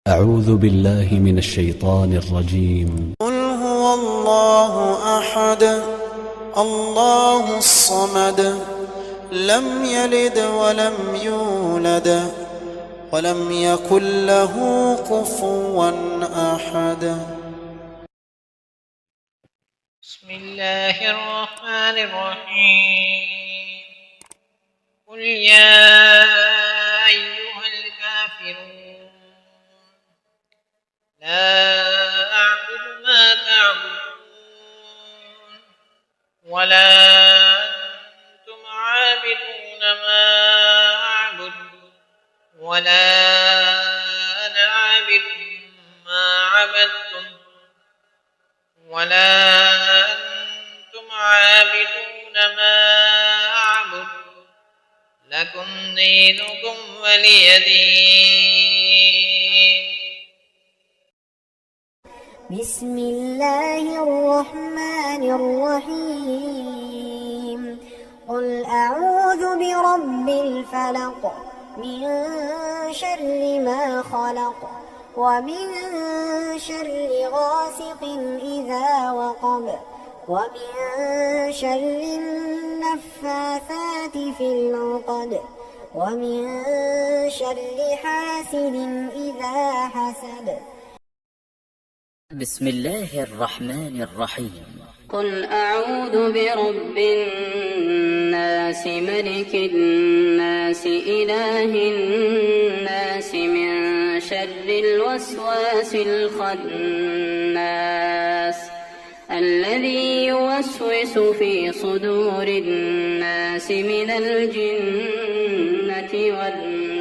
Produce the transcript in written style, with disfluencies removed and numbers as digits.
أعوذ بالله من الشيطان الرجيم. قل هو الله أحد الله الصمد لم يلد ولم يولد ولم يكن له كفوا أحد. بسم الله الرحمن الرحيم. قل يا أيها الكافرون لا أعبد ما تعبدون ولا أنتم عابدون ما أعبد ولا أنا عابد ما عبدتم ولا أنتم عابدون ما أعبد لكم دينكم ولي دين. بسم الله الرحمن الرحيم. قل أعوذ برب الفلق من شر ما خلق ومن شر غاسق إذا وقب ومن شر النفاثات في العقد ومن شر حاسد إذا حسد. بسم الله الرحمن الرحيم. قل أعوذ برب الناس ملك الناس إله الناس من شر الوسواس الخناس الذي يوسوس في صدور الناس من الجنة والناس.